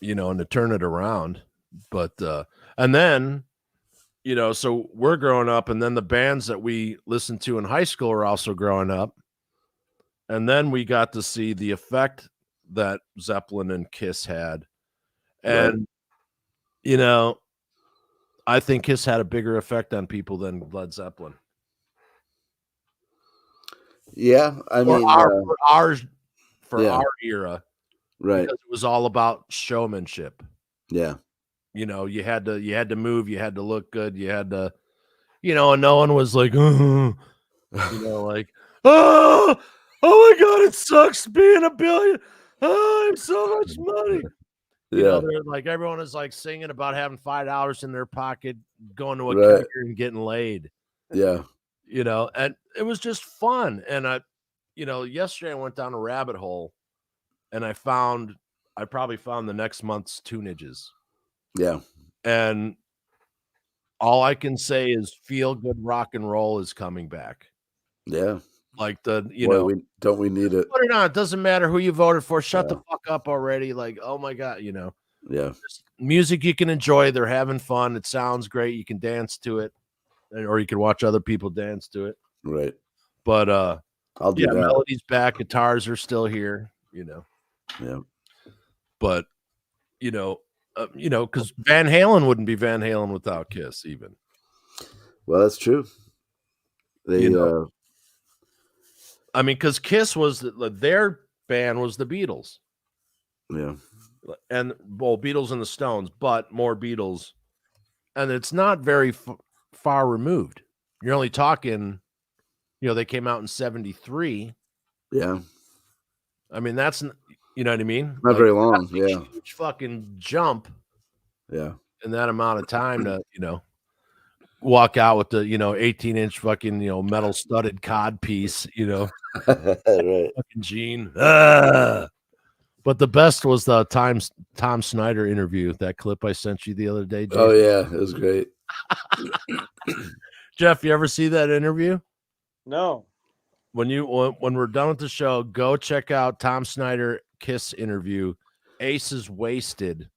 and to turn it around. But and then, so we're growing up, and then the bands that we listened to in high school are also growing up. And then we got to see the effect that Zeppelin and Kiss had. And, I think Kiss had a bigger effect on people than Led Zeppelin. Yeah. I mean, For our yeah. era, right. because it was all about showmanship. Yeah. You had to move, you had to look good, you had to, and no one was like, like, oh my God, it sucks being a billion. Oh, I have so much money. Yeah. They're like, everyone is like singing about having $5 in their pocket, going to a Right. kegger and getting laid. Yeah. And it was just fun. And yesterday I went down a rabbit hole, and I probably found the next month's tunages. Yeah. And all I can say is feel good rock and roll is coming back. Yeah. Like Boy, we need it. put it on. It doesn't matter who you voted for. Shut the fuck up already. Like, oh my God, Yeah. just music you can enjoy. They're having fun. It sounds great. You can dance to it, or you can watch other people dance to it. Right. But I'll do that. melody's back. Guitars are still here. Yeah. But because Van Halen wouldn't be Van Halen without Kiss, even. Well, that's true. They, You know? I mean, because Kiss was their band was the Beatles, yeah, and well, Beatles and the Stones, but more Beatles, and it's not very far removed. You're only talking, they came out in 73. yeah, I mean, that's, you know what I mean? not very long. That's a Yeah, huge fucking jump yeah, in that amount of time to, walk out with the, 18-inch fucking, metal studded cod piece, right. fucking Gene. But the best was the Tom Snyder interview, that clip I sent you the other day, Jason. Oh yeah, it was great. Jeff, you ever see that interview? No. When we're done with the show, go check out Tom Snyder Kiss interview. Ace is wasted.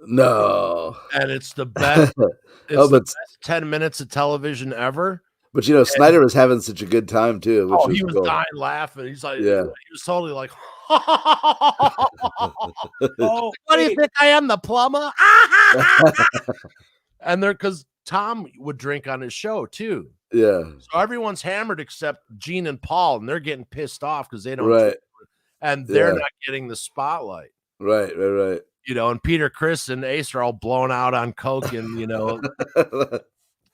No, And it's the best. It's but the best 10 minutes of television ever. but Snyder was having such a good time too. Which He was cool. dying laughing. He's like, Yeah. he was totally like, oh, what do you think I am, the plumber? And because Tom would drink on his show too. Yeah. So everyone's hammered except Gene and Paul, and they're getting pissed off because they don't Right. And they're not getting the spotlight. Right. And Peter, Chris, and Ace are all blown out on coke and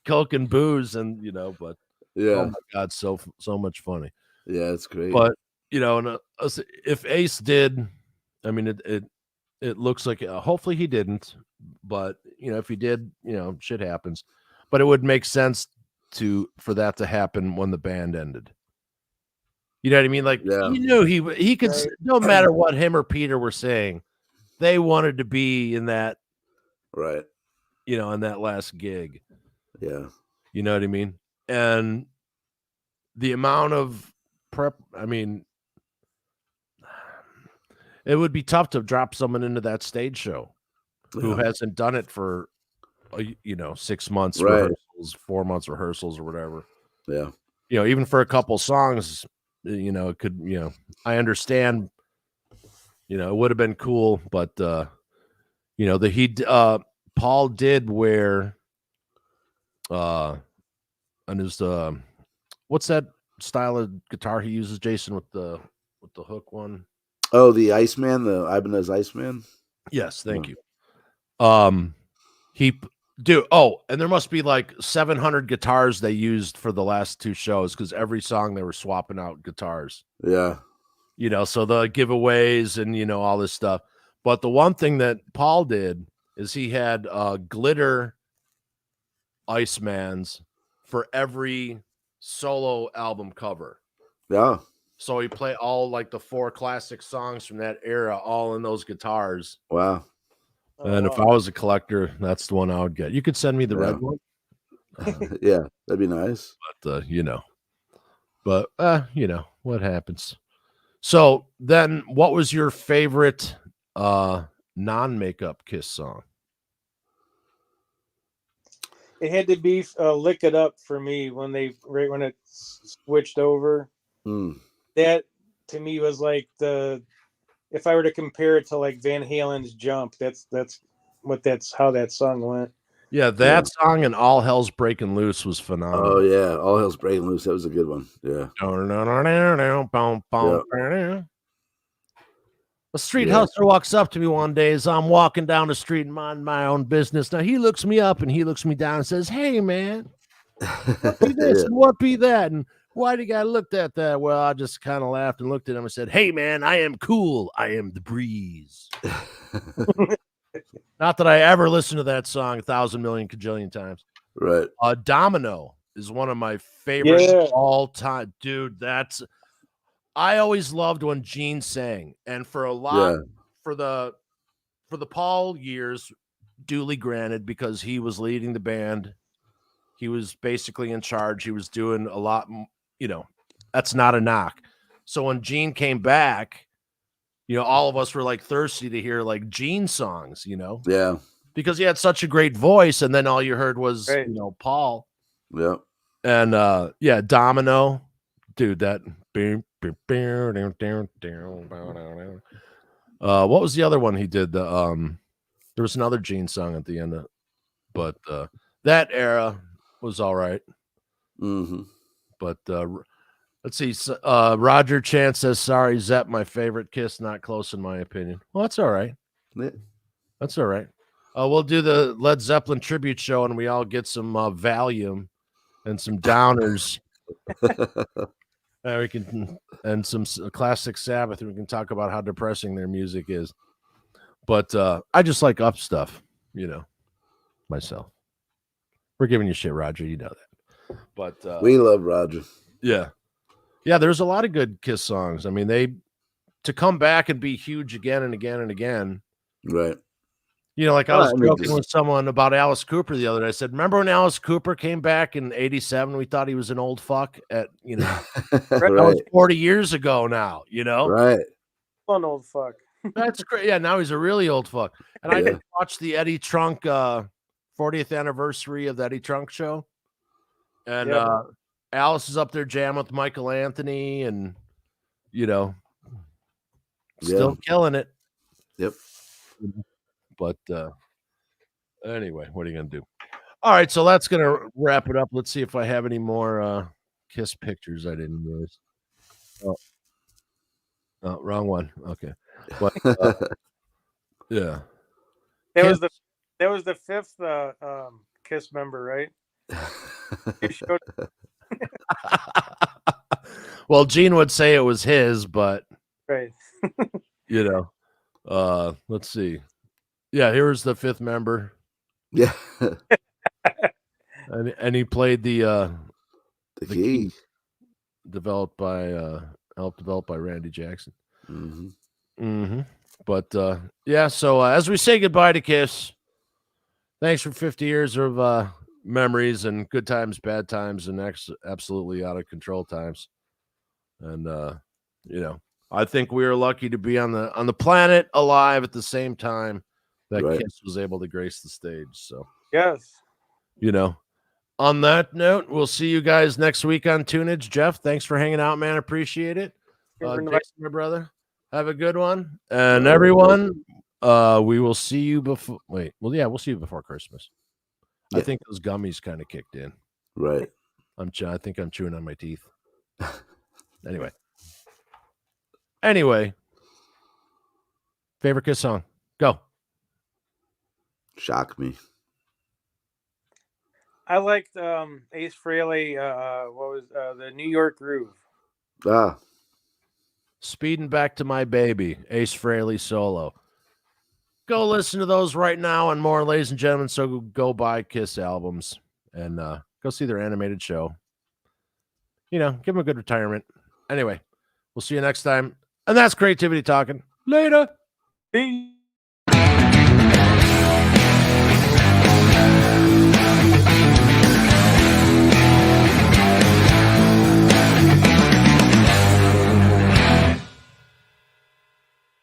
coke and booze, and but yeah. oh my God, so much funny. Yeah, it's great. But and if Ace did, I mean, it looks like hopefully he didn't, but if he did, shit happens. But it would make sense for that to happen when the band ended. You know what I mean? Like he knew he could, no matter what him or Peter were saying, they wanted to be in that, right? In that last gig. Yeah. You know what I mean? And the amount of prep, I mean, it would be tough to drop someone into that stage show who hasn't done it for, 6 months rehearsals, 4 months rehearsals or whatever. Yeah. Even for a couple songs, it could, I understand, it would have been cool, but, Paul did wear, on his, what's that style of guitar he uses, Jason, with the hook one? Oh, the Iceman, the Ibanez Iceman. Yes, thank you. And there must be like 700 guitars they used for the last 2 shows because every song they were swapping out guitars. Yeah. So the giveaways and all this stuff. But the one thing that Paul did is he had glitter Icemans for every solo album cover. Yeah. So he played all like the 4 classic songs from that era, all in those guitars. Wow. And if I was a collector, that's the one I would get. You could send me the red one. Yeah, that'd be nice. But what happens? So then what was your favorite non-makeup Kiss song? It had to be Lick It Up for me when it switched over. That to me was like if I were to compare it to like Van Halen's Jump, that's how that song went. Yeah, that song and All Hell's Breaking Loose was phenomenal. Oh yeah, All Hell's Breaking Loose. That was a good one. Yeah. A street hustler walks up to me one day as I'm walking down the street and mind my own business. Now he looks me up and he looks me down and says, "Hey man, what be this and what be that? And why do you gotta look at that?" Well, I just kind of laughed and looked at him and said, "Hey man, I am cool. I am the breeze." Not that I ever listened to that song 1,000 million cajillion times. Right. Domino is one of my favorites of all time. Dude, I always loved when Gene sang. And for a lot for the Paul years, duly granted, because he was leading the band. He was basically in charge. He was doing a lot, that's not a knock. So when Gene came back, all of us were like thirsty to hear like Gene songs, Yeah. because he had such a great voice. And then all you heard was, Paul. Yeah. And Domino, dude, that. What was the other one he did? There was another Gene song at the end of, but that era was all right. Mm-hmm. But let's see. Roger Chance says, "Sorry, Zepp, my favorite Kiss, not close in my opinion." Well, that's all right. Yeah. That's all right. We'll do the Led Zeppelin tribute show, and we all get some Valium and some Downers. We can and some classic Sabbath, and we can talk about how depressing their music is. But I just like up stuff, myself. We're giving you shit, Roger. You know that. But we love Roger. Yeah. There's a lot of good Kiss songs. I mean, to come back and be huge again and again and again. Right. Like I was joking with someone about Alice Cooper the other day. I said, remember when Alice Cooper came back in 87? We thought he was an old fuck that was 40 years ago now, Right. Fun old fuck. That's great. Yeah, now he's a really old fuck. And I watched the Eddie Trunk 40th anniversary of the Eddie Trunk show. And Alice is up there jamming with Michael Anthony and, still killing it. Yep. But anyway, what are you going to do? All right, so that's going to wrap it up. Let's see if I have any more Kiss pictures I didn't use. Oh, wrong one. Okay. But, yeah. That was the fifth Kiss member, right? Well, Gene would say it was his, but right. Let's see. Yeah, here's the fifth member. Yeah. and he played the key. Developed by helped developed by Randy Jackson. Mm-hmm. Mm-hmm. But so as we say goodbye to Kiss, thanks for 50 years of memories and good times, bad times, and absolutely out of control times. And I think we are lucky to be on the planet alive at the same time that Kiss was able to grace the stage. So yes, on that note, we'll see you guys next week on Tunage. Jeff, thanks for hanging out, man. Appreciate it. Jason, my brother, have a good one. And everyone, we will see you before. We'll see you before Christmas. Yeah. I think those gummies kind of kicked in. Right. I think I'm chewing on my teeth. Anyway, favorite Kiss song? Go. Shock Me. I liked Ace Frehley. What was the New York Groove? Speeding Back to My Baby, Ace Frehley solo. Go listen to those right now and more, ladies and gentlemen. So go buy Kiss albums and go see their animated show. Give them a good retirement. Anyway, we'll see you next time. And that's Creativity Talking. Later. Peace.